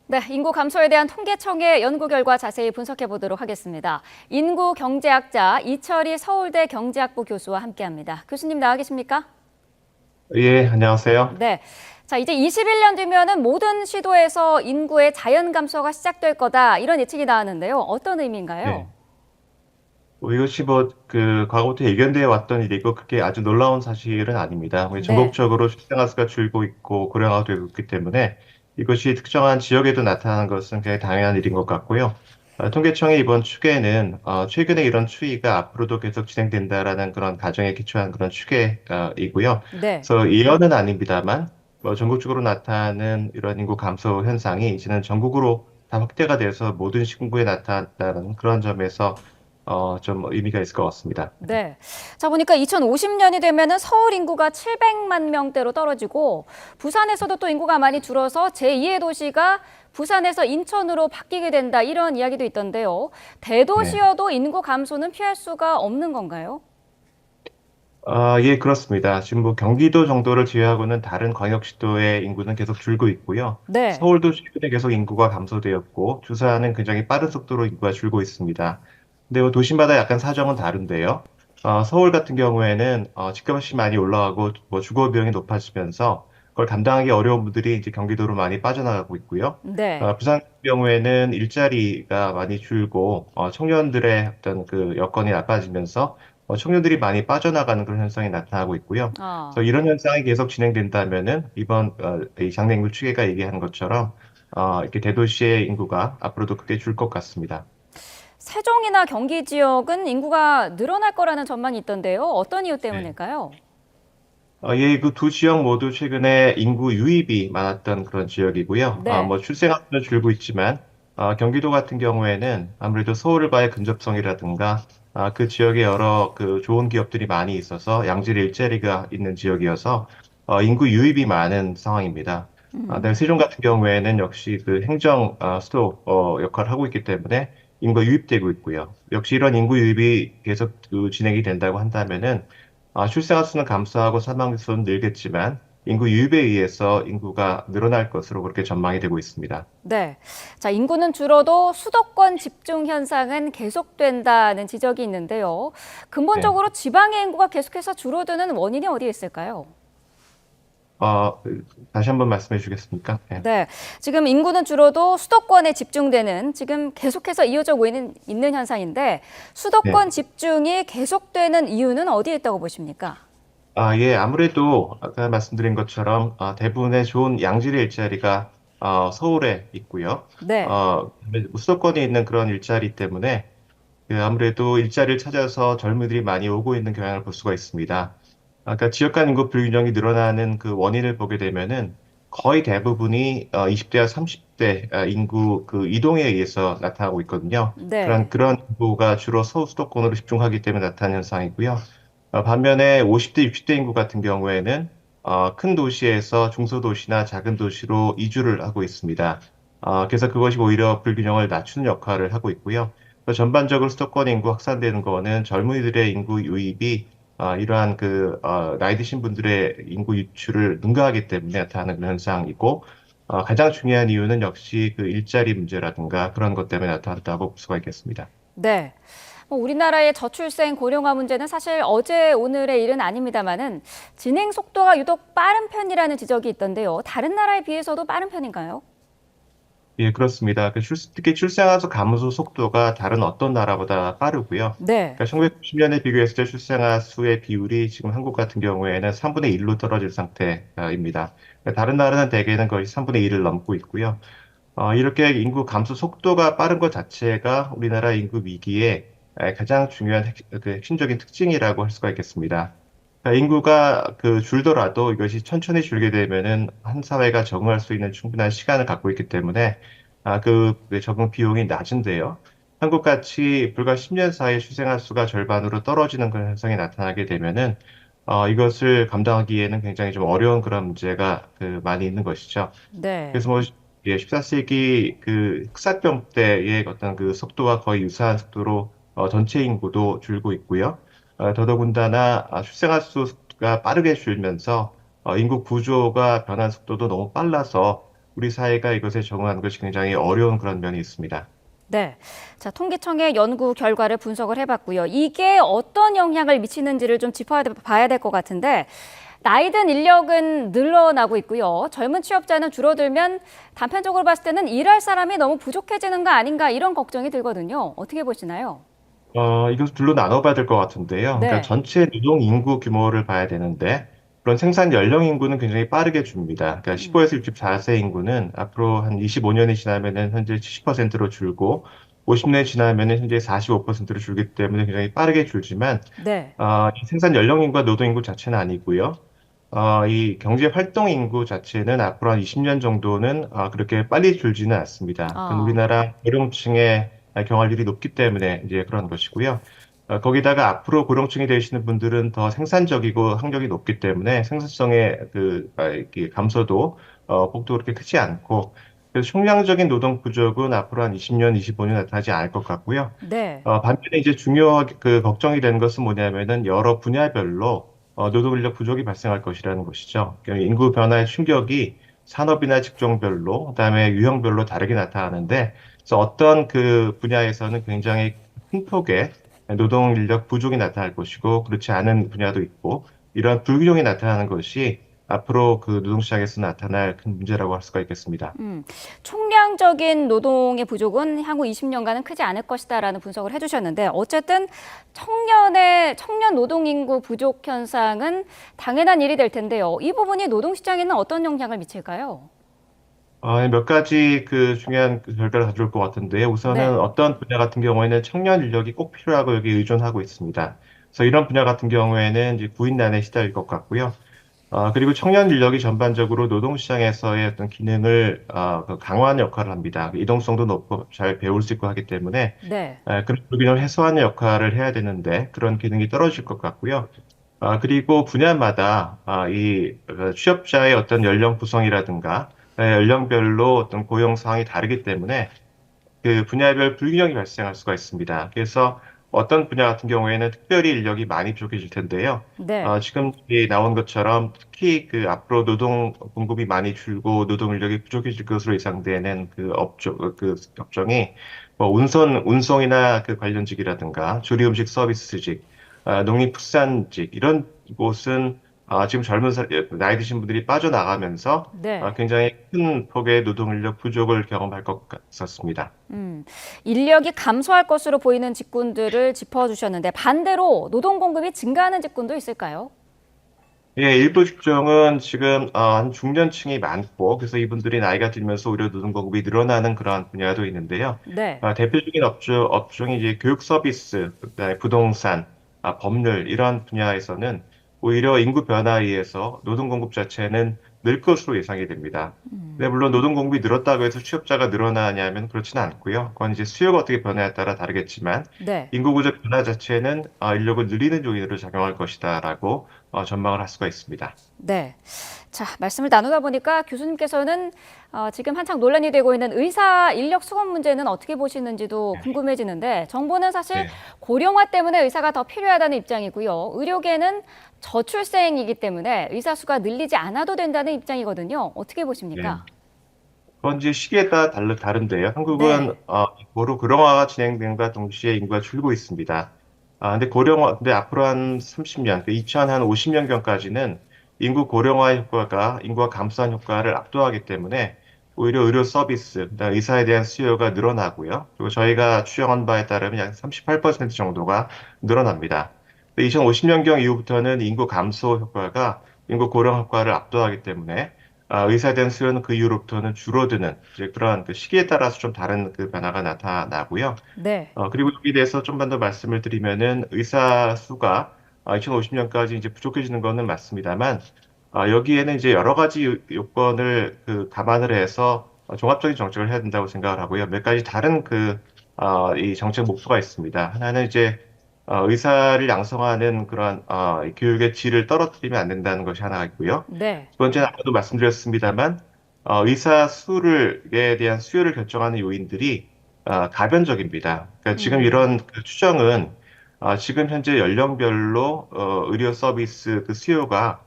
네, 인구 감소에 대한 통계청의 연구 결과 자세히 분석해 보도록 하겠습니다. 인구 경제학자 이철희 서울대 경제학부 교수와 함께합니다. 교수님 나와 계십니까? 예, 안녕하세요. 네. 자, 이제 21년 뒤면은 모든 시도에서 인구의 자연 감소가 시작될 거다. 이런 예측이 나왔는데요. 어떤 의미인가요? 네. 이것이 과거부터 예견되어 왔던 일이고, 그게 아주 놀라운 사실은 아닙니다. 우리 네. 전국적으로 출생아 수가 줄고 있고, 고령화가 되고 있기 때문에 이것이 특정한 지역에도 나타나는 것은 굉장히 당연한 일인 것 같고요. 통계청의 이번 추계는, 최근에 이런 추이가 앞으로도 계속 진행된다라는 그런 가정에 기초한 그런 추계이고요. 네. 그래서 예언은 아닙니다만, 전국적으로 나타나는 이런 인구 감소 현상이 이제는 전국으로 다 확대가 돼서 모든 시군구에 나타났다는 그런 점에서 좀 의미가 있을 것 같습니다. 네. 자, 보니까 2050년이 되면은 서울 인구가 700만 명대로 떨어지고 부산에서도 또 인구가 많이 줄어서 제2의 도시가 부산에서 인천으로 바뀌게 된다. 이런 이야기도 있던데요. 네. 대도시여도 인구 감소는 피할 수가 없는 건가요? 예, 그렇습니다. 지금 경기도 정도를 제외하고는 다른 광역시도의 인구는 계속 줄고 있고요. 네. 서울도 최근에 계속 인구가 감소되었고, 주사는 굉장히 빠른 속도로 인구가 줄고 있습니다. 근데 도시마다 약간 사정은 다른데요. 서울 같은 경우에는 집값이 많이 올라가고 주거 비용이 높아지면서 그걸 감당하기 어려운 분들이 이제 경기도로 많이 빠져나가고 있고요. 네. 부산 같은 경우에는 일자리가 많이 줄고 청년들의 어떤 그 여건이 나빠지면서 청년들이 많이 빠져나가는 그런 현상이 나타나고 있고요. 그래서 아, 이런 현상이 계속 진행된다면은 이번 이 장래인구 추계가 얘기하는 것처럼 이렇게 대도시의 인구가 앞으로도 크게 줄 것 같습니다. 세종이나 경기 지역은 인구가 늘어날 거라는 전망이 있던데요. 어떤 이유 네. 때문일까요? 예, 그 두 지역 모두 최근에 인구 유입이 많았던 그런 지역이고요. 네. 출생률은 줄고 있지만, 경기도 같은 경우에는 아무래도 서울과의 근접성이라든가, 그 지역에 여러 그 좋은 기업들이 많이 있어서 양질 일자리가 있는 지역이어서, 인구 유입이 많은 상황입니다. 그다음에 세종 같은 경우에는 역시 그 행정, 수도, 역할을 하고 있기 때문에 인구가 유입되고 있고요. 역시 이런 인구 유입이 계속 진행이 된다고 한다면은, 출생아 수는 감소하고 사망 수는 늘겠지만 인구 유입에 의해서 인구가 늘어날 것으로 그렇게 전망이 되고 있습니다. 네. 자, 인구는 줄어도 수도권 집중 현상은 계속된다는 지적이 있는데요. 네. 근본적으로 지방의 인구가 계속해서 줄어드는 원인이 어디에 있을까요? 다시 한번 말씀해 주시겠습니까? 네. 네. 지금 인구는 줄어도 수도권에 집중되는 지금 계속해서 이어져 오고 있는 현상인데 네. 수도권 집중이 계속되는 이유는 어디에 있다고 보십니까? 예, 아무래도 아까 말씀드린 것처럼 대부분의 좋은 양질의 일자리가 서울에 있고요. 네. 수도권에 있는 그런 일자리 때문에 아무래도 일자리를 찾아서 젊은이들이 많이 오고 있는 경향을 볼 수가 있습니다. 아까 지역 간 인구 불균형이 늘어나는 그 원인을 보게 되면은 거의 대부분이 20대와 30대 인구 그 이동에 의해서 나타나고 있거든요. 네. 그런 인구가 주로 서수도권으로 집중하기 때문에 나타나는 현상이고요. 반면에 50대, 60대 인구 같은 경우에는 큰 도시에서 중소도시나 작은 도시로 이주를 하고 있습니다. 그래서 그것이 오히려 불균형을 낮추는 역할을 하고 있고요. 전반적으로 수도권 인구 확산되는 거는 젊은이들의 인구 유입이 이러한 나이 드신 분들의 인구 유출을 능가하기 때문에 나타나는 그런 현상이고, 가장 중요한 이유는 역시 그 일자리 문제라든가 그런 것 때문에 나타났다고 볼 수가 있겠습니다. 네. 우리나라의 저출생 고령화 문제는 사실 어제 오늘의 일은 아닙니다만은 진행 속도가 유독 빠른 편이라는 지적이 있던데요. 다른 나라에 비해서도 빠른 편인가요? 예, 그렇습니다. 특히 출생아 수 감소 속도가 다른 어떤 나라보다 빠르고요. 네. 그러니까 1990년에 비교했을 때 출생아 수의 비율이 지금 한국 같은 경우에는 3분의 1로 떨어진 상태입니다. 그러니까 다른 나라는 대개는 거의 3분의 1을 넘고 있고요. 이렇게 인구 감소 속도가 빠른 것 자체가 우리나라 인구 위기의 가장 중요한 핵심적인 특징이라고 할 수가 있겠습니다. 그러니까 인구가 줄더라도 이것이 천천히 줄게 되면은 한 사회가 적응할 수 있는 충분한 시간을 갖고 있기 때문에 적응 비용이 낮은데요. 한국같이 불과 10년 사이에 출생아 수가 절반으로 떨어지는 그런 현상이 나타나게 되면은 이것을 감당하기에는 굉장히 좀 어려운 그런 문제가 많이 있는 것이죠. 네. 그래서 14세기 그 흑사병 때의 어떤 그 속도와 거의 유사한 속도로 전체 인구도 줄고 있고요. 더더군다나 출생아 수가 빠르게 줄면서 인구 구조가 변한 속도도 너무 빨라서 우리 사회가 이것에 적응하는 것이 굉장히 어려운 그런 면이 있습니다. 네. 자, 통계청의 연구 결과를 분석을 해봤고요. 이게 어떤 영향을 미치는지를 좀 짚어봐야 될 것 같은데, 나이 든 인력은 늘어나고 있고요. 젊은 취업자는 줄어들면 단편적으로 봤을 때는 일할 사람이 너무 부족해지는 거 아닌가 이런 걱정이 들거든요. 어떻게 보시나요? 이것을 둘로 나눠봐야 될 것 같은데요. 그러니까 네. 전체 노동 인구 규모를 봐야 되는데, 그런 생산 연령 인구는 굉장히 빠르게 줍니다. 그러니까 15에서 64세 인구는 앞으로 한 25년이 지나면은 현재 70%로 줄고, 50년이 지나면은 현재 45%로 줄기 때문에 굉장히 빠르게 줄지만, 네. 이 생산 연령 인구와 노동 인구 자체는 아니고요. 이 경제 활동 인구 자체는 앞으로 한 20년 정도는 그렇게 빨리 줄지는 않습니다. 그건 아, 우리나라 고령층의 경활률이 높기 때문에 이제 그런 것이고요. 거기다가 앞으로 고령층이 되시는 분들은 더 생산적이고 학력이 높기 때문에 생산성의 이렇게 감소도 폭도 그렇게 크지 않고 그래서 총량적인 노동 부족은 앞으로 한 20년, 25년 나타나지 않을 것 같고요. 네. 반면에 이제 중요하게 걱정이 되는 것은 뭐냐면은 여러 분야별로 노동 인력 부족이 발생할 것이라는 것이죠. 그러니까 인구 변화의 충격이 산업이나 직종별로, 그다음에 유형별로 다르게 나타나는데, 그래서 어떤 그 분야에서는 굉장히 큰 폭의 노동 인력 부족이 나타날 것이고, 그렇지 않은 분야도 있고, 이러한 불균형이 나타나는 것이 앞으로 그 노동시장에서 나타날 큰 문제라고 할 수가 있겠습니다. 음, 총량적인 노동의 부족은 향후 20년간은 크지 않을 것이다라는 분석을 해주셨는데 어쨌든 청년 노동 인구 부족 현상은 당연한 일이 될 텐데요. 이 부분이 노동시장에는 어떤 영향을 미칠까요? 몇 가지 그 중요한 그 결과를 가져올 것 같은데요. 우선은 네, 어떤 분야 같은 경우에는 청년 인력이 꼭 필요하고 여기 의존하고 있습니다. 그래서 이런 분야 같은 경우에는 이제 구인난에 시달릴 것 같고요. 그리고 청년 인력이 전반적으로 노동시장에서의 어떤 기능을 그 강화하는 역할을 합니다. 이동성도 높고 잘 배울 수 있고 하기 때문에 네, 그런 불균형을 해소하는 역할을 해야 되는데 그런 기능이 떨어질 것 같고요. 그리고 분야마다 취업자의 어떤 연령 구성이라든가 연령별로 어떤 고용 상황이 다르기 때문에 그 분야별 불균형이 발생할 수가 있습니다. 그래서 어떤 분야 같은 경우에는 특별히 인력이 많이 부족해질 텐데요. 네. 지금 이 나온 것처럼 특히 그 앞으로 노동 공급이 많이 줄고 노동 인력이 부족해질 것으로 예상되는 그 업종이 뭐 운송이나 그 관련직이라든가 조리음식 서비스직, 농림축산직 이런 곳은 지금 나이 드신 분들이 빠져나가면서 네. 굉장히 큰 폭의 노동 인력 부족을 경험할 것 같았습니다. 음, 인력이 감소할 것으로 보이는 직군들을 짚어주셨는데 반대로 노동 공급이 증가하는 직군도 있을까요? 예, 일부 직종은 지금 한 중년층이 많고 그래서 이분들이 나이가 들면서 오히려 노동 공급이 늘어나는 그런 분야도 있는데요. 네. 대표적인 업종이 이제 교육 서비스, 그다음에 부동산, 법률 이런 분야에서는 오히려 인구 변화에 의해서 노동 공급 자체는 늘 것으로 예상이 됩니다. 근데 물론 노동 공급이 늘었다고 해서 취업자가 늘어나냐면 그렇지는 않고요. 그건 이제 수요가 어떻게 변화에 따라 다르겠지만 네. 인구 구조 변화 자체는 인력을 늘리는 요인으로 작용할 것이다라고 전망을 할 수가 있습니다. 네. 자, 말씀을 나누다 보니까 교수님께서는 지금 한창 논란이 되고 있는 의사 인력 수급 문제는 어떻게 보시는지도 궁금해지는데 정부는 사실 네. 고령화 때문에 의사가 더 필요하다는 입장이고요. 의료계는 저출생이기 때문에 의사 수가 늘리지 않아도 된다는 입장이거든요. 어떻게 네. 보십니까? 그건 이제 시기에 따라 다른데요. 한국은 네. 고령화가 진행됨과 동시에 인구가 줄고 있습니다. 근데 앞으로 한 30년, 2050년경까지는 인구 고령화 효과가 인구가 감소한 효과를 압도하기 때문에 오히려 의료 서비스, 그다음에 의사에 대한 수요가 늘어나고요. 그리고 저희가 추정한 바에 따르면 약 38% 정도가 늘어납니다. 2050년경 이후부터는 인구 감소 효과가 인구 고령 효과를 압도하기 때문에 의사에 대한 수요는 그 이후로부터는 줄어드는 이제 그런 그 시기에 따라서 좀 다른 그 변화가 나타나고요. 네. 그리고 여기에 대해서 좀만 더 말씀을 드리면은 의사 수가 2050년까지 이제 부족해지는 거는 맞습니다만 여기에는 이제 여러 가지 요건을 그 감안을 해서 종합적인 정책을 해야 된다고 생각을 하고요. 몇 가지 다른 이 정책 목표가 있습니다. 하나는 이제 의사를 양성하는 그런 이 교육의 질을 떨어뜨리면 안 된다는 것이 하나가 있고요. 네. 두 번째는 아까도 말씀드렸습니다만 의사 수를에 대한 수요를 결정하는 요인들이 가변적입니다. 그러니까 지금 음. 이런 그 추정은 지금 현재 연령별로 의료 서비스 그 수요가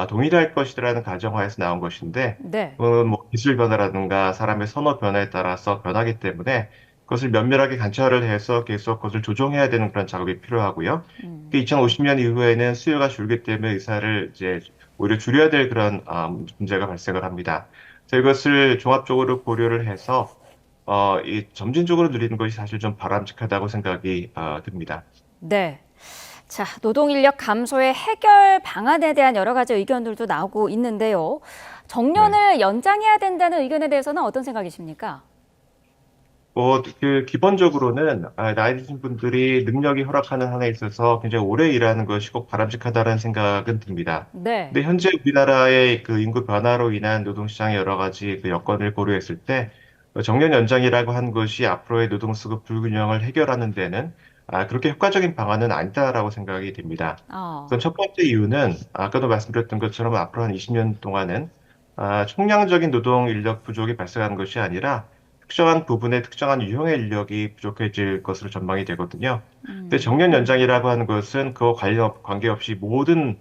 동일할 것이라는 가정하에서 나온 것인데, 네. 그건 뭐 기술 변화라든가 사람의 선호 변화에 따라서 변하기 때문에 그것을 면밀하게 관찰을 해서 계속 그것을 조정해야 되는 그런 작업이 필요하고요. 2050년 이후에는 수요가 줄기 때문에 의사를 이제 오히려 줄여야 될 그런 문제가 발생을 합니다. 그래서 이것을 종합적으로 고려를 해서 이 점진적으로 누리는 것이 사실 좀 바람직하다고 생각이 듭니다. 네. 자, 노동 인력 감소의 해결 방안에 대한 여러 가지 의견들도 나오고 있는데요. 네. 정년을 연장해야 된다는 의견에 대해서는 어떤 생각이십니까? 기본적으로는, 나이 드신 분들이 능력이 허락하는 한에 있어서 굉장히 오래 일하는 것이 꼭 바람직하다는 생각은 듭니다. 네. 근데 현재 우리나라의 그 인구 변화로 인한 노동시장의 여러 가지 그 여건을 고려했을 때, 정년 연장이라고 한 것이 앞으로의 노동수급 불균형을 해결하는 데는, 그렇게 효과적인 방안은 아니다라고 생각이 됩니다. 어, 우선 첫 번째 이유는, 아까도 말씀드렸던 것처럼 앞으로 한 20년 동안은, 총량적인 노동 인력 부족이 발생하는 것이 아니라, 특정한 부분에 특정한 유형의 인력이 부족해질 것으로 전망이 되거든요. 근데 정년 연장이라고 하는 것은 그와 관계없이 모든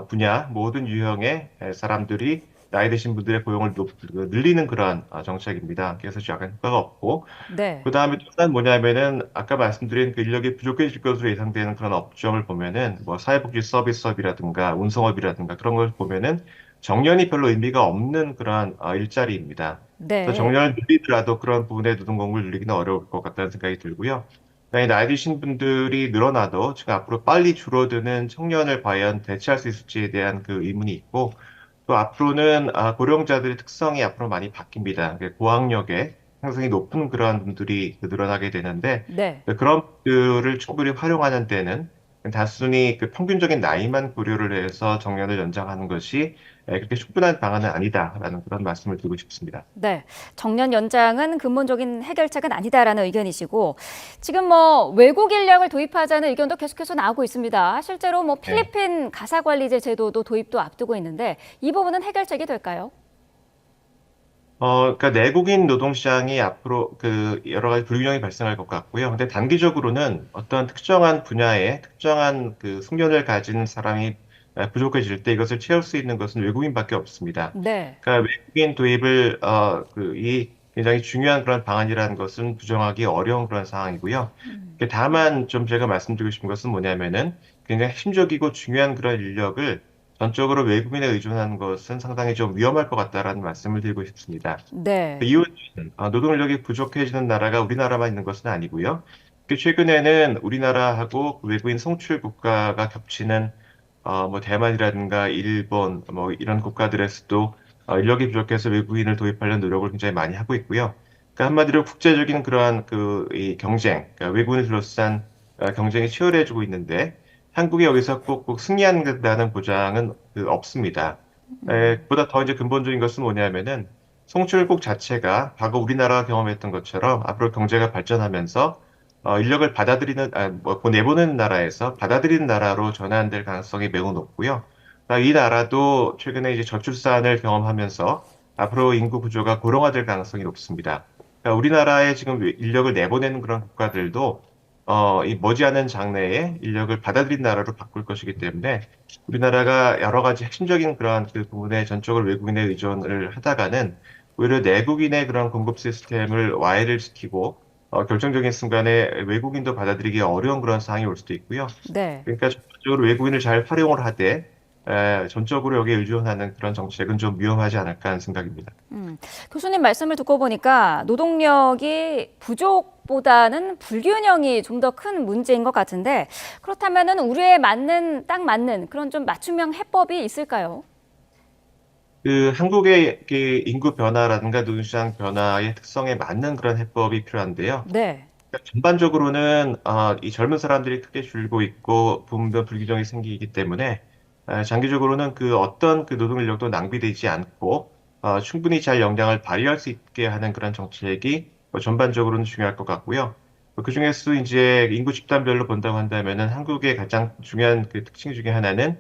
분야, 모든 유형의 사람들이 나이 드신 분들의 고용을 늘리는 그러한 정책입니다. 그래서 약간 효과가 없고, 네. 그 다음에 또 하나는 뭐냐면은 아까 말씀드린 그 인력이 부족해질 것으로 예상되는 그런 업종을 보면은 뭐 사회복지 서비스업이라든가 운송업이라든가 그런 걸 보면은 정년이 별로 의미가 없는 그러한 일자리입니다. 그래서 네. 정년을 늘리더라도 그런 부분의 노동공급을 늘리기는 어려울 것 같다는 생각이 들고요. 그다음에 나이 드신 분들이 늘어나도 지금 앞으로 빨리 줄어드는 청년을 과연 대체할 수 있을지에 대한 그 의문이 있고 또 앞으로는 고령자들의 특성이 앞으로 많이 바뀝니다. 고학력에 상승이 높은 그러한 분들이 늘어나게 되는데 네. 그런 분들을 충분히 활용하는 데는 단순히 그 평균적인 나이만 고려를 해서 정년을 연장하는 것이 그렇게 충분한 방안은 아니다라는 그런 말씀을 드리고 싶습니다. 네. 정년 연장은 근본적인 해결책은 아니다라는 의견이시고, 지금 뭐 외국 인력을 도입하자는 의견도 계속해서 나오고 있습니다. 실제로 뭐 네. 필리핀 가사관리제 제도도 도입도 앞두고 있는데, 이 부분은 해결책이 될까요? 그러니까 내국인 노동시장이 앞으로 그 여러 가지 불균형이 발생할 것 같고요. 근데 단기적으로는 어떤 특정한 분야에 특정한 그 숙련을 가진 사람이 부족해질 때 이것을 채울 수 있는 것은 외국인밖에 없습니다. 네. 그러니까 외국인 도입을 이 굉장히 중요한 그런 방안이라는 것은 부정하기 어려운 그런 상황이고요. 다만 좀 제가 말씀드리고 싶은 것은 뭐냐면은 굉장히 핵심적이고 중요한 그런 인력을 전적으로 외국인에 의존하는 것은 상당히 좀 위험할 것 같다라는 말씀을 드리고 싶습니다. 그 네. 이유는 노동력이 부족해지는 나라가 우리나라만 있는 것은 아니고요. 최근에는 우리나라하고 그 외국인 송출 국가가 겹치는 뭐 대만이라든가 일본 뭐 이런 국가들에서도 인력이 부족해서 외국인을 도입하려는 노력을 굉장히 많이 하고 있고요. 그러니까 한마디로 국제적인 그러한 이 경쟁, 그러니까 외국인을 둘러싼 경쟁이 치열해지고 있는데 한국이 여기서 꼭 승리한다는 보장은 없습니다. 보다 더 이제 근본적인 것은 뭐냐면은 송출국 자체가 과거 우리나라가 경험했던 것처럼 앞으로 경제가 발전하면서 인력을 내보내는 나라에서 받아들이는 나라로 전환될 가능성이 매우 높고요. 이 나라도 최근에 이제 저출산을 경험하면서 앞으로 인구 구조가 고령화될 가능성이 높습니다. 그러니까 우리나라에 지금 인력을 내보내는 그런 국가들도 이 머지않은 장래에 인력을 받아들인 나라로 바꿀 것이기 때문에 우리나라가 여러 가지 핵심적인 그런 그 부분에 전적으로 외국인에 의존을 하다가는 오히려 내국인의 그런 공급 시스템을 와해를 시키고 결정적인 순간에 외국인도 받아들이기 어려운 그런 상황이 올 수도 있고요. 네. 그러니까 전적으로 외국인을 잘 활용을 하되 전적으로 여기에 의존하는 그런 정책은 좀 위험하지 않을까 하는 생각입니다. 교수님 말씀을 듣고 보니까 노동력이 부족보다는 불균형이 좀 더 큰 문제인 것 같은데 그렇다면은 우리에 맞는 딱 맞는 그런 좀 맞춤형 해법이 있을까요? 한국의 그 인구 변화라든가 노동시장 변화의 특성에 맞는 그런 해법이 필요한데요. 네. 그러니까 전반적으로는 이 젊은 사람들이 크게 줄고 있고 부분별 불균형이 생기기 때문에 장기적으로는 그 어떤 그 노동 인력도 낭비되지 않고 충분히 잘 역량을 발휘할 수 있게 하는 그런 정책이 전반적으로는 중요할 것 같고요. 그중에서도 이제 인구 집단별로 본다고 한다면은 한국의 가장 중요한 그 특징 중에 하나는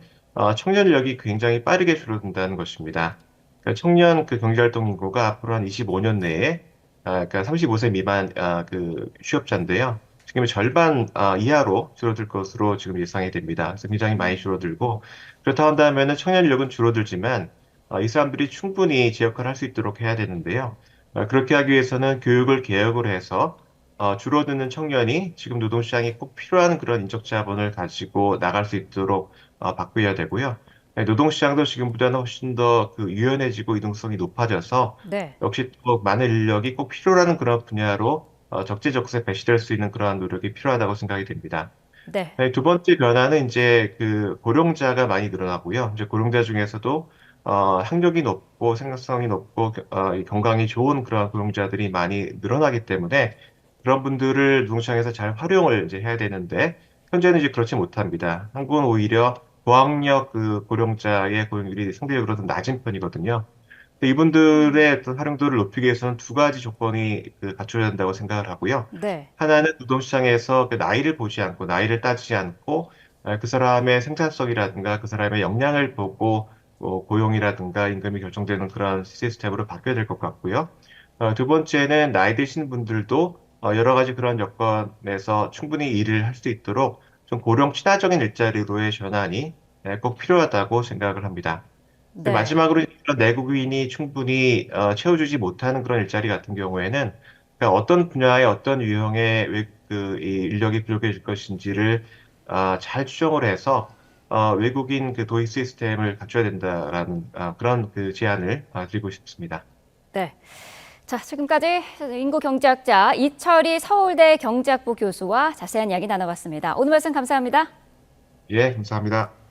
청년 인력이 굉장히 빠르게 줄어든다는 것입니다. 그러니까 청년 그 경제활동 인구가 앞으로 한 25년 내에 그러니까 35세 미만 그 취업자인데요. 지금 절반 이하로 줄어들 것으로 지금 예상이 됩니다. 그래서 굉장히 많이 줄어들고 그렇다 한다면은 청년 인력은 줄어들지만 이 사람들이 충분히 제 역할을 할 수 있도록 해야 되는데요. 그렇게 하기 위해서는 교육을 개혁을 해서 줄어드는 청년이 지금 노동시장에 꼭 필요한 그런 인적 자본을 가지고 나갈 수 있도록 바꾸어야 되고요. 노동시장도 지금보다는 훨씬 더 그 유연해지고 이동성이 높아져서 네. 역시 또 많은 인력이 꼭 필요한 그런 분야로 적재적소에 배치될 수 있는 그러한 노력이 필요하다고 생각이 됩니다. 네. 네, 두 번째 변화는 이제 그 고령자가 많이 늘어나고요. 이제 고령자 중에서도 학력이 높고 생산성이 높고 이 건강이 좋은 그런 고령자들이 많이 늘어나기 때문에 그런 분들을 노동시장에서 잘 활용을 이제 해야 되는데 현재는 이제 그렇지 못합니다. 한국은 오히려 고학력 그 고령자의 고용률이 상대적으로 좀 낮은 편이거든요. 근데 이분들의 어떤 활용도를 높이기 위해서는 두 가지 조건이 갖춰야 된다고 생각을 하고요. 네. 하나는 노동시장에서 그 나이를 보지 않고, 나이를 따지지 않고, 그 사람의 생산성이라든가 그 사람의 역량을 보고, 고용이라든가 임금이 결정되는 그런 시스템으로 바뀌어야 될 것 같고요. 두 번째는 나이 드신 분들도 여러 가지 그런 여건에서 충분히 일을 할 수 있도록 좀 고령 친화적인 일자리로의 전환이 꼭 필요하다고 생각을 합니다. 네. 마지막으로 이런 내국인이 충분히 채워주지 못하는 그런 일자리 같은 경우에는 그러니까 어떤 분야에 어떤 유형의 이 인력이 부족해질 것인지를 잘 추정을 해서 외국인 그 도입 시스템을 갖춰야 된다라는 그런 그 제안을 드리고 싶습니다. 네. 자, 지금까지 인구 경제학자 이철희 서울대 경제학부 교수와 자세한 이야기 나눠봤습니다. 오늘 말씀 감사합니다. 예, 감사합니다.